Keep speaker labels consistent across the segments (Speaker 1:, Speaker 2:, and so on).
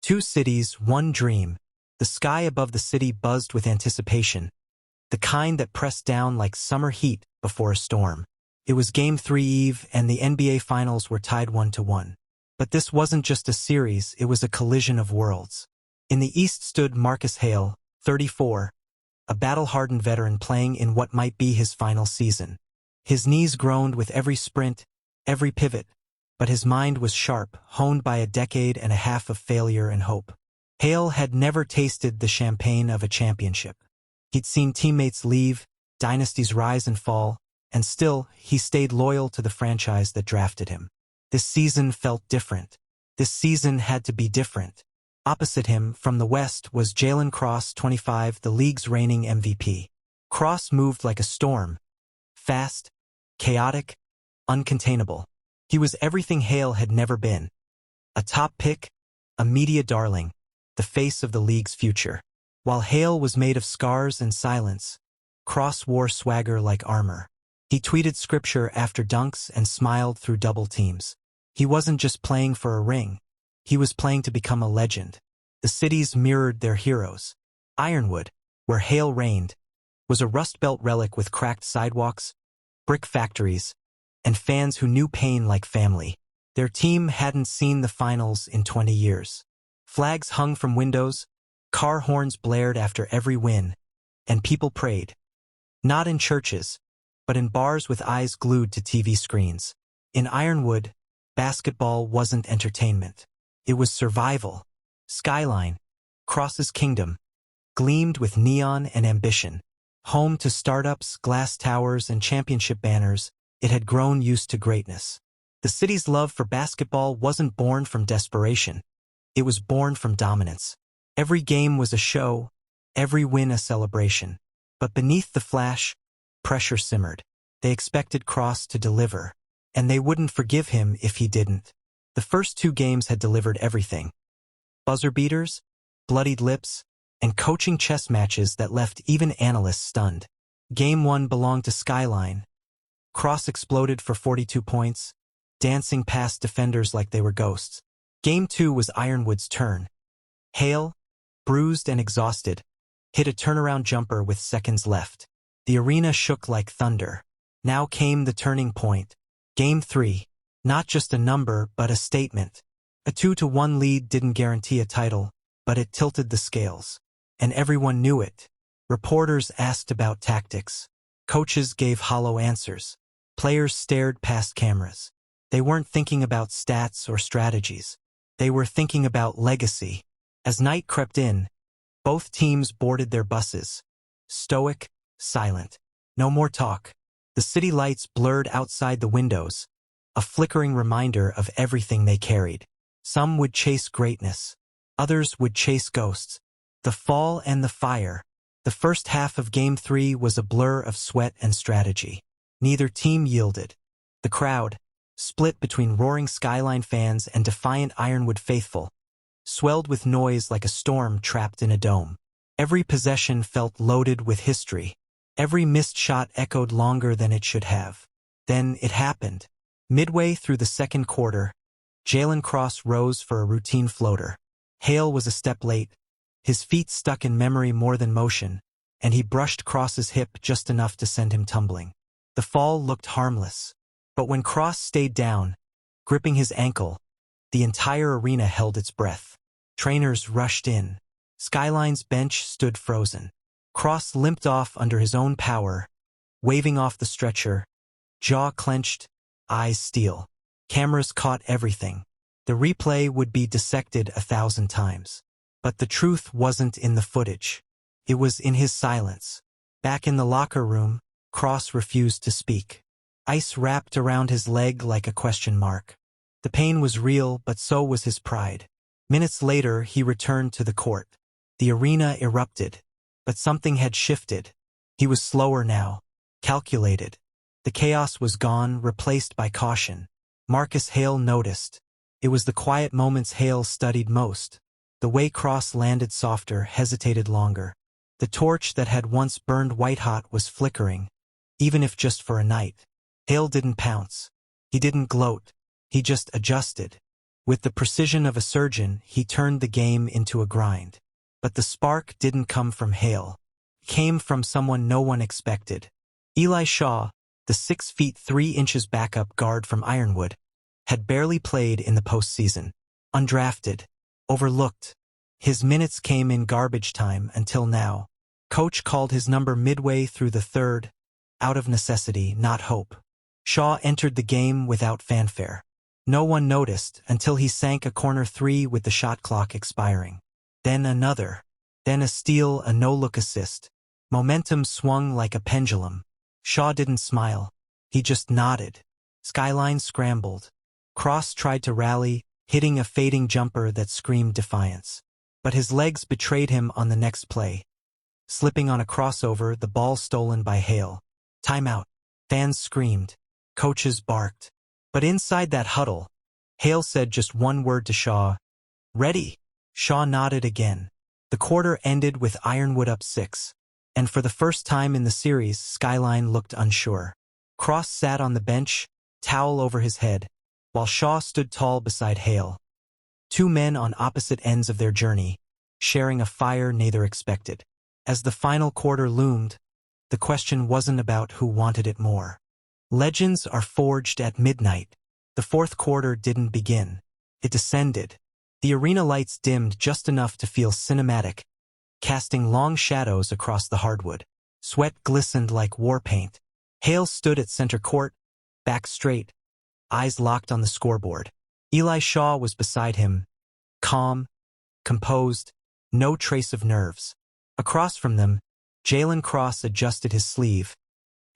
Speaker 1: Two cities, one dream. The sky above the city buzzed with anticipation, the kind that pressed down like summer heat before a storm. It was Game 3 Eve, and the NBA Finals were tied 1-1. But this wasn't just a series, it was a collision of worlds. In the East stood Marcus Hale, 34, a battle-hardened veteran playing in what might be his final season. His knees groaned with every sprint, every pivot, but his mind was sharp, honed by a decade and a half of failure and hope. Hale had never tasted the champagne of a championship. He'd seen teammates leave, dynasties rise and fall, and still, he stayed loyal to the franchise that drafted him. This season felt different. This season had to be different. Opposite him, from the West, was Jalen Cross, 25, the league's reigning MVP. Cross moved like a storm. Fast, chaotic, uncontainable. He was everything Hale had never been. A top pick, a media darling, the face of the league's future. While Hale was made of scars and silence, Cross wore swagger like armor. He tweeted scripture after dunks and smiled through double teams. He wasn't just playing for a ring. He was playing to become a legend. The cities mirrored their heroes. Ironwood, where Hale reigned, was a Rust Belt relic with cracked sidewalks, brick factories, and fans who knew pain like family. Their team hadn't seen the finals in 20 years. Flags hung from windows, car horns blared after every win, and people prayed. Not in churches, but in bars with eyes glued to TV screens. In Ironwood, basketball wasn't entertainment. It was survival. Skyline, Cross's kingdom, gleamed with neon and ambition. Home to startups, glass towers, and championship banners, it had grown used to greatness. The city's love for basketball wasn't born from desperation. It was born from dominance. Every game was a show, every win a celebration. But beneath the flash, pressure simmered. They expected Cross to deliver, and they wouldn't forgive him if he didn't. The first two games had delivered everything. Buzzer beaters, bloodied lips, and coaching chess matches that left even analysts stunned. Game 1 belonged to Skyline. Cross exploded for 42 points, dancing past defenders like they were ghosts. Game 2 was Ironwood's turn. Hale, bruised and exhausted, hit a turnaround jumper with seconds left. The arena shook like thunder. Now came the turning point. Game 3. Not just a number, but a statement. A 2-1 lead didn't guarantee a title, but it tilted the scales. And everyone knew it. Reporters asked about tactics. Coaches gave hollow answers. Players stared past cameras. They weren't thinking about stats or strategies. They were thinking about legacy. As night crept in, both teams boarded their buses. Stoic, silent. No more talk. The city lights blurred outside the windows, a flickering reminder of everything they carried. Some would chase greatness. Others would chase ghosts. The fall and the fire. The first half of Game 3 was a blur of sweat and strategy. Neither team yielded. The crowd, split between roaring Skyline fans and defiant Ironwood faithful, swelled with noise like a storm trapped in a dome. Every possession felt loaded with history. Every missed shot echoed longer than it should have. Then it happened. Midway through the second quarter, Jalen Cross rose for a routine floater. Hale was a step late. His feet stuck in memory more than motion, and he brushed Cross's hip just enough to send him tumbling. The fall looked harmless. But when Cross stayed down, gripping his ankle, the entire arena held its breath. Trainers rushed in. Skyline's bench stood frozen. Cross limped off under his own power, waving off the stretcher, jaw clenched, eyes steel. Cameras caught everything. The replay would be dissected 1,000 times. But the truth wasn't in the footage. It was in his silence. Back in the locker room, Cross refused to speak. Ice wrapped around his leg like a question mark. The pain was real, but so was his pride. Minutes later, he returned to the court. The arena erupted. But something had shifted. He was slower now, calculated. The chaos was gone, replaced by caution. Marcus Hale noticed. It was the quiet moments Hale studied most. The way Cross landed softer, hesitated longer. The torch that had once burned white-hot was flickering, even if just for a night. Hale didn't pounce. He didn't gloat. He just adjusted. With the precision of a surgeon, he turned the game into a grind. But the spark didn't come from Hale. It came from someone no one expected. Eli Shaw, the 6 feet 3 inches backup guard from Ironwood, had barely played in the postseason. Undrafted. Overlooked. His minutes came in garbage time until now. Coach called his number midway through the third, out of necessity, not hope. Shaw entered the game without fanfare. No one noticed until he sank a corner 3 with the shot clock expiring. Then another. Then a steal, a no-look assist. Momentum swung like a pendulum. Shaw didn't smile. He just nodded. Skyline scrambled. Cross tried to rally, hitting a fading jumper that screamed defiance. But his legs betrayed him on the next play. Slipping on a crossover, the ball stolen by Hale. Timeout. Fans screamed. Coaches barked. But inside that huddle, Hale said just one word to Shaw. Ready. Shaw nodded again. The quarter ended with Ironwood up 6. And for the first time in the series, Skyline looked unsure. Cross sat on the bench, towel over his head, while Shaw stood tall beside Hale. 2 men on opposite ends of their journey, sharing a fire neither expected. As the final quarter loomed, the question wasn't about who wanted it more. Legends are forged at midnight. The fourth quarter didn't begin. It descended. The arena lights dimmed just enough to feel cinematic, casting long shadows across the hardwood. Sweat glistened like war paint. Hale stood at center court, back straight, eyes locked on the scoreboard. Eli Shaw was beside him, calm, composed, no trace of nerves. Across from them, Jalen Cross adjusted his sleeve,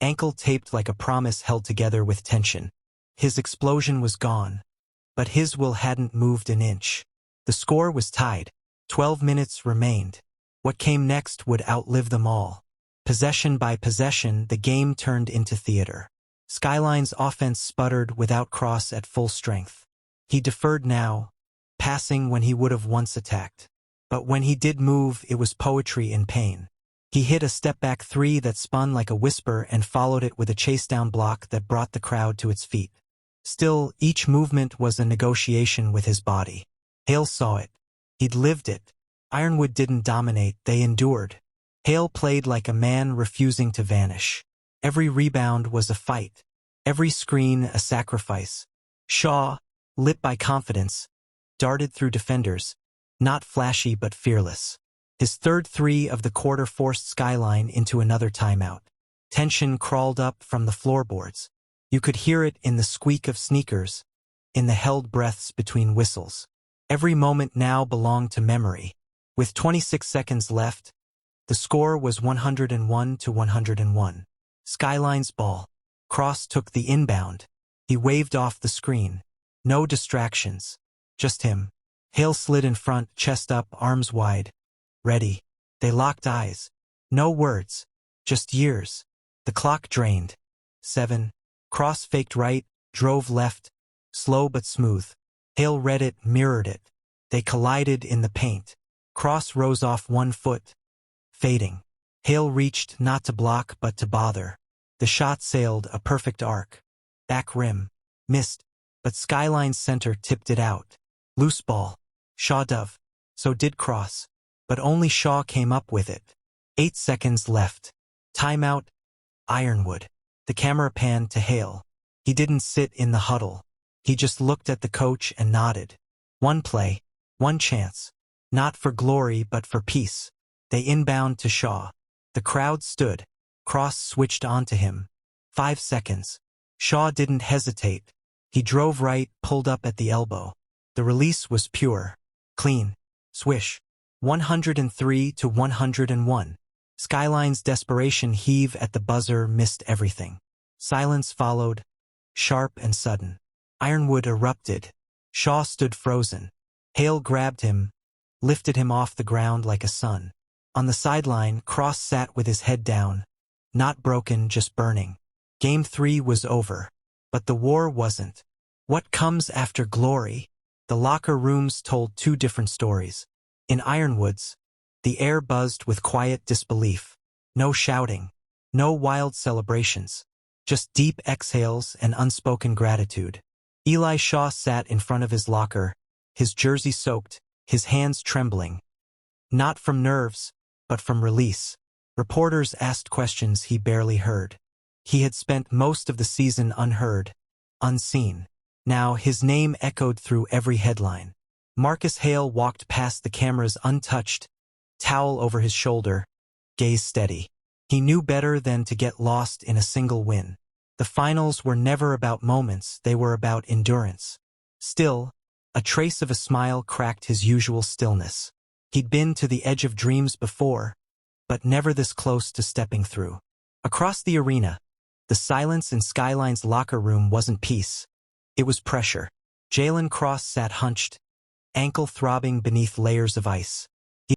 Speaker 1: ankle taped like a promise held together with tension. His explosion was gone, but his will hadn't moved an inch. The score was tied. 12 minutes remained. What came next would outlive them all. Possession by possession, the game turned into theater. Skyline's offense sputtered without Cross at full strength. He deferred now, passing when he would have once attacked. But when he did move, it was poetry in pain. He hit a step-back 3 that spun like a whisper and followed it with a chase-down block that brought the crowd to its feet. Still, each movement was a negotiation with his body. Hale saw it. He'd lived it. Ironwood didn't dominate, they endured. Hale played like a man refusing to vanish. Every rebound was a fight. Every screen a sacrifice. Shaw, lit by confidence, darted through defenders, not flashy but fearless. His third 3 of the quarter forced Skyline into another timeout. Tension crawled up from the floorboards. You could hear it in the squeak of sneakers, in the held breaths between whistles. Every moment now belonged to memory. With 26 seconds left, the score was 101-101. Skyline's ball. Cross took the inbound. He waved off the screen. No distractions. Just him. Hale slid in front, chest up, arms wide. Ready. They locked eyes. No words. Just years. The clock drained. 7. Cross faked right, drove left. Slow but smooth. Hale read it, mirrored it. They collided in the paint. Cross rose off 1 foot. Fading. Hale reached not to block but to bother. The shot sailed, a perfect arc. Back rim. Missed. But Skyline's center tipped it out. Loose ball. Shaw dove. So did Cross. But only Shaw came up with it. 8 seconds left. Timeout. Ironwood. The camera panned to Hale. He didn't sit in the huddle. He just looked at the coach and nodded. One play. One chance. Not for glory but for peace. They inbound to Shaw. The crowd stood. Cross switched onto him. 5 seconds. Shaw didn't hesitate. He drove right, pulled up at the elbow. The release was pure. Clean. Swish. 103-101. Skyline's desperation heave at the buzzer missed everything. Silence followed, sharp and sudden. Ironwood erupted. Shaw stood frozen. Hale grabbed him, lifted him off the ground like a sun. On the sideline, Cross sat with his head down. Not broken, just burning. Game 3 was over. But the war wasn't. What comes after glory? The locker rooms told 2 different stories. In Ironwood's, the air buzzed with quiet disbelief. No shouting. No wild celebrations. Just deep exhales and unspoken gratitude. Eli Shaw sat in front of his locker, his jersey soaked, his hands trembling. Not from nerves, but from release. Reporters asked questions he barely heard. He had spent most of the season unheard, unseen. Now his name echoed through every headline. Marcus Hale walked past the cameras untouched, towel over his shoulder, gaze steady. He knew better than to get lost in a single win. The finals were never about moments, they were about endurance. Still, a trace of a smile cracked his usual stillness. He'd been to the edge of dreams before, but never this close to stepping through. Across the arena, the silence in Skyline's locker room wasn't peace. It was pressure. Jalen Cross sat hunched, ankle throbbing beneath layers of ice.